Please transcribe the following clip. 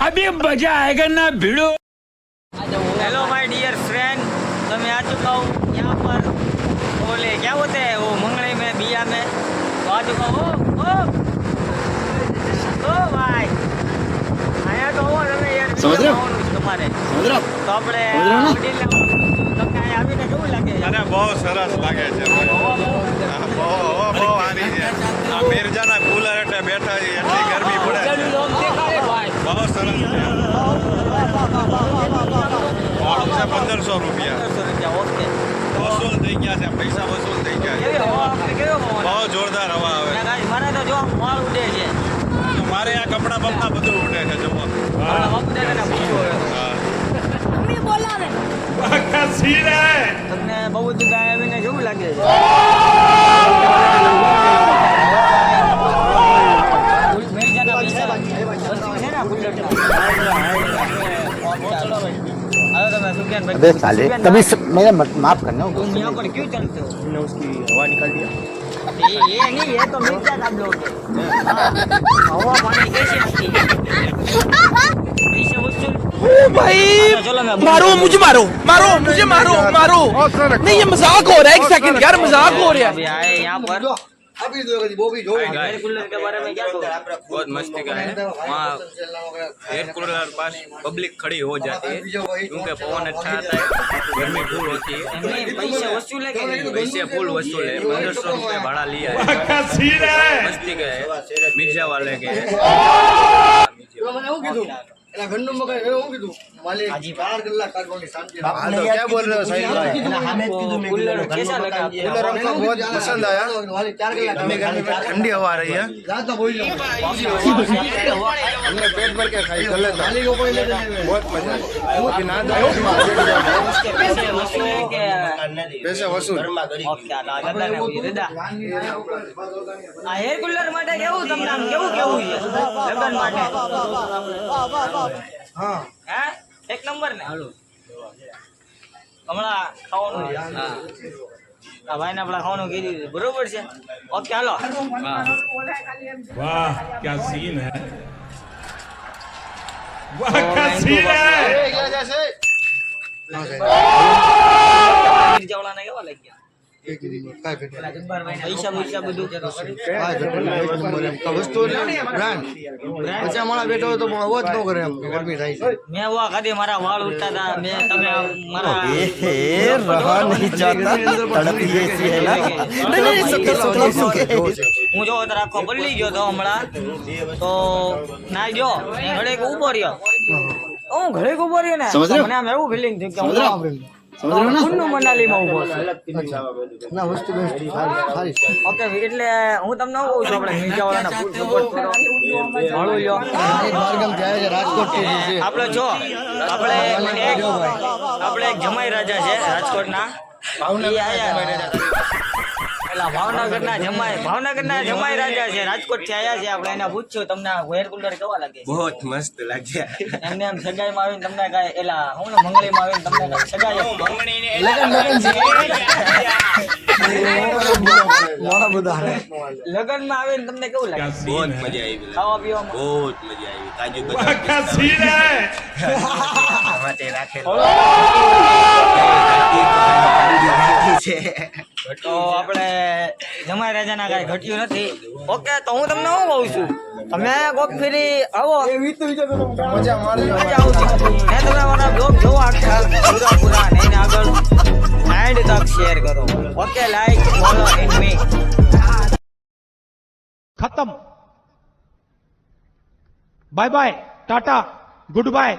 अभी मजा आएगा ना भिड़ो। हेलो माय डियर फ्रेंड, तो मैं आ चुका हूँ यहाँ पर। बोले क्या बोलते हैं वो मंगले में बिया में, तो आ चुका हूँ। ओ भाई आया तो हो તમે યાર સમજ રહ્યો? તમારે સમજ રહ્યો? તો આપણે સમજ રહ્યો ને? વડીલને તમને અહીંયા આવીને કેવું લાગે? અરે બહુ સરસ લાગે છે બહુ આની છે આ મિર્જાના કુલર એટલે બેઠા છે એટલી ગરમી પડે છે બહુ સરસ છે ભાડું છે 1500 રૂપિયા 1500 રૂપિયા ઓકે વસૂલ થઈ ગયા છે પૈસા વસૂલ થઈ ગયા છે કેવી હવા આપણે કેવો પવન બહુ જોરદાર હવા આવે ના ગાઈસ મારે તો જો માળ ઉડે છે છે મારે આ કપડા બપડા બધું ઉડે છે જુઓ મારા બાપ દાદાને પૂછો હા તમને બહુ બધું ગાય આવીને કેવું લાગે છે મિર્જાના પૈસા વસ્તુ છે ને બુલેટના હવે તમે સુફિયાન अबे साले कभी मेरा माफ करना तुम यहाँ पर क्यों चलते हो? तुमने उसकी हवा निकाल दिया। ये नहीं, ये तो मिर्जा का ब्लॉग है। हवा पानी कैसी आती है? पैसे वसूल। भाई चलो मैं मारो मुझे मारो मारो मुझे मारो मारो नहीं ये मजाक हो रहा है एक सेकंड यार मजाक हो रहा है अभी आए यहाँ पर एयर कूलर के बारे में क्या कहूँ? बहुत मस्ती का है वहाँ एयर कूलर पास पब्लिक खड़ी हो जाती है क्योंकि पवन अच्छा आता है गर्मी फुल होती है नहीं, पैसे वसूल है कि नहीं? वैसे फुल वसूल है 1500 रुपये भाड़ा लिया है मस्ती का है मिर्जा वाले के है क्या बोल रहे हो सही कूलर कैसा लगा आपको? हमको बहुत पसंद आया हमें गर्मी में ठंडी हवा आ रही है हमने पेट भर के खाई कर लेता बहुत मजा उसके पैसे वसूल है कि पैसे वसूल ઓકે આ દાદા ને પૂછ્યું દાદા આ એર કુલર માટે કેવું તમને આમ કેવું કેવું છે લગન માટે હા હે એક નંબર ને હમણાં ખાવાનું છે હા આ ભાઈને આપણે ખાવાનું કીધું છે બરોબર છે ઓકે હાલો वाह क्या सीन है, वाह क्या सीन है। મિર્જાવાળાને કેવા લાગ્યા પૈસા પૈસા બધું મેં વા ખાધી મારા વાળ ઉઠતા હતા મેં તમે મારા હું જો તો આખો પલ્લી ગયો તો હમણાં તો ના ગયો ઘડે ઉભો રહ્યો હું ઘડે ઉભો રહ્યો ને સમજ રહ્યો? મને આમ એવું ફિલિંગ થયું કે સમજ રહ્યો? સમજ રહ્યો ને? કુલ્લુ મનાલીમાં ઉભો છું ના વસ્તુ સારી ઓકે એટલે હું તમને કહું છું આપણે મિર્જાવાળાના ફૂલ સપોર્ટ કરો મળું લ્યો આપણે જો આપણે એક જમાઈ રાજા છે રાજકોટના ઈ આયા પેલા ભાવનગરના જમાઈ રાજા છે રાજકોટ થી આયા છે આપણે એને પૂછ્યું તમને એર કુલર કેવા લાગે છે बहुत मस्त लगे એમને એમ સગાઈમાં આવીને તમને કાંઈ એલા હું ને મંગળીમાં આવીને તમને કાંઈ સગાઈ લગનમાં આવીને તમને કેવું લાગે क्या सीन है, मजा आई ખાવા પીવામાં बहुत मजा आई काजू वाह क्या सीन है। તો આપણે જમાઈ રાજાના કાંઈ ઘટ્યું નથી ઓકે તો હું તમને શું કહું છું તમે કોક ફેરી આવો મજા મારી મજા આવશે ને તમે મારા બ્લોગ જોવો આખા પૂરા ને એને આગળ એન્ડ તક શેર કરો okay like follow and me खत्म bye bye tata good bye